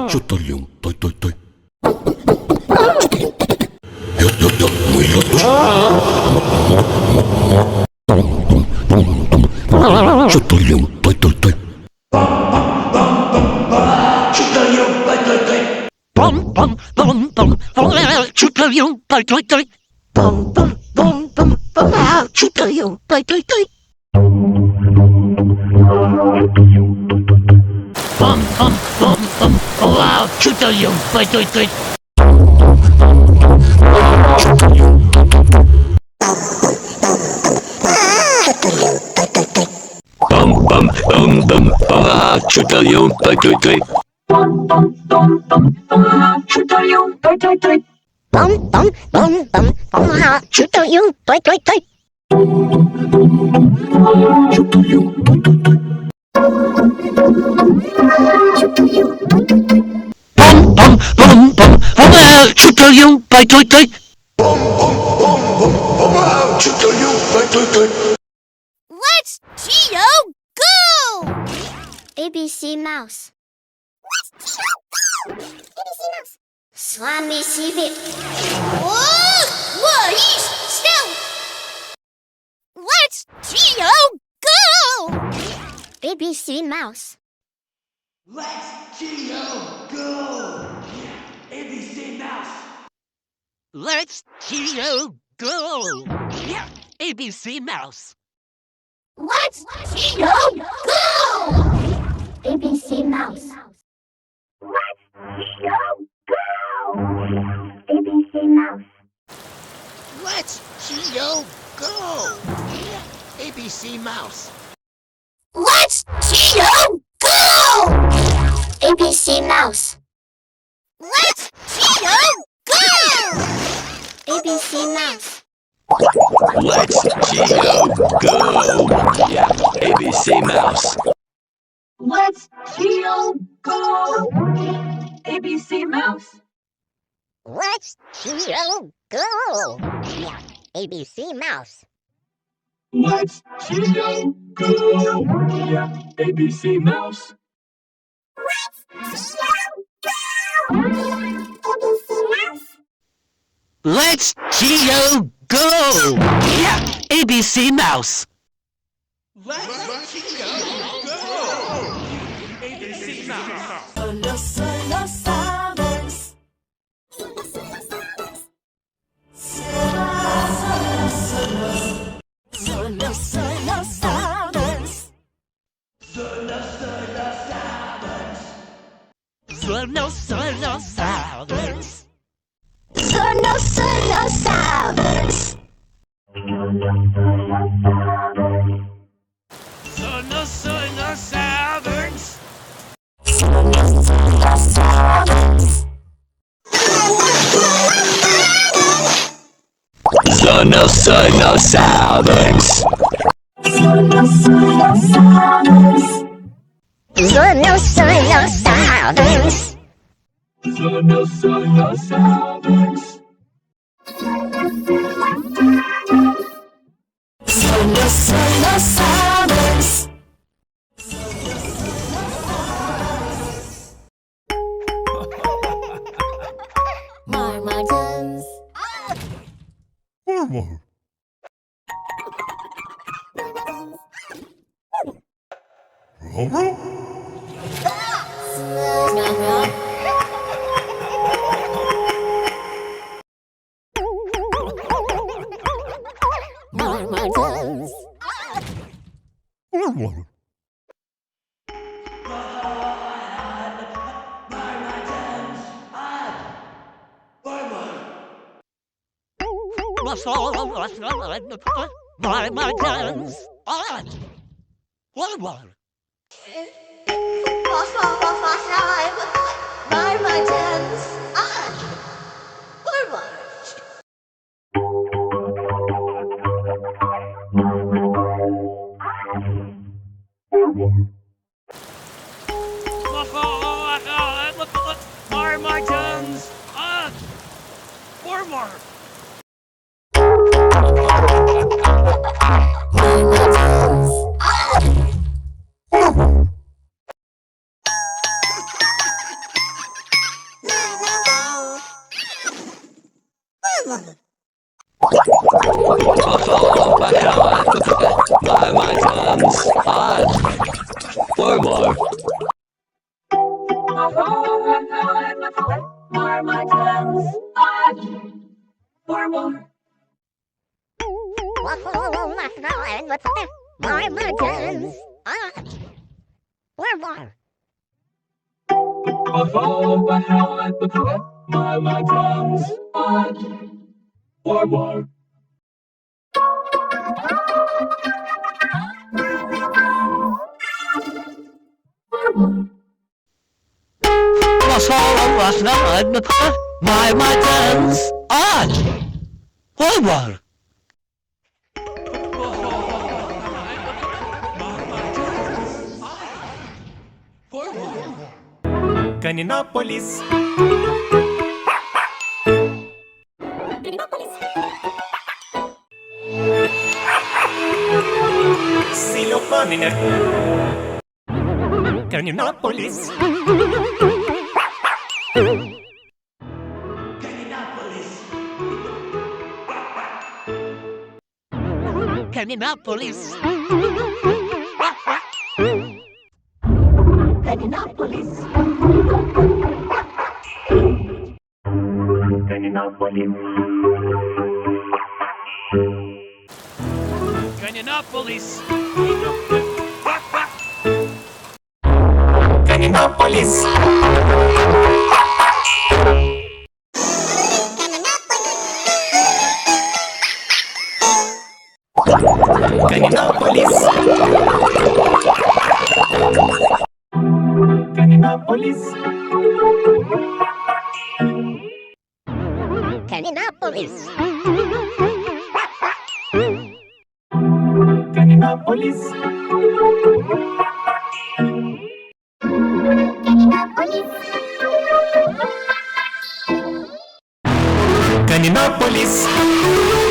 Chutalhão, toi, toi, toi. Eu, muy lotos. Chutalhão, toi, toi, toi. Chutalhão, toi, toi, toi. Pom, pom, pom, pom, pom. Chutalhão, toi, toi, toi. Pom, pom, pom, pom, pom. Chutalhão, toi, toi, toi. Pom, pom, pom, pom, pom. Chutalhão, toi, toi, toi. Bum bum bum bum chutalhão, toi toi toi. Bum bum bum bum chutalhão, toi toi toi. Bum bum bum bum chutalhão, toi toi toi. Chutalhão, toi toi toi. Bum bum bum bum chutalhão, toi toi toi. Bum bum bum bum chutalhão, toi toi toi. Let's Geo go! ABC Mouse. Let's Geo go! ABC Mouse. Swami Civic. Oh, what? Still. Let's Geo go! ABC Mouse. Let's Geo go! Yeah, ABC Mouse. Let's Geo go! Yeah, ABC Mouse. Let's Geo go! ABC Mouse. Let's Geo go! ABC Mouse. Let's Geo go! Yeah, ABC Mouse. Let's Geo go! ABC Mouse. Let's Geo go! ABC Mouse. Let's Geo go! Yeah, ABC Mouse. Let's Geo go! ABC Mouse. Let's Geo go! Yeah, ABC Mouse. Let's Geo go! Yeah, ABC Mouse. Let's Geo go! Yeah, ABC Mouse. Let's Geo go! ABC Mouse. Marmots. Marmot. Marmots. Marmot. Marmots. Marmot. Marmots. More. Marmots. Marmots. Marmot. Caninopolis. Silofoniner. Caninopolis. Caninopolis. Caninopolis. Caninopolis. Caninopolis. Caninopolis. Caninopolis. Caninopolis. Caninopolis.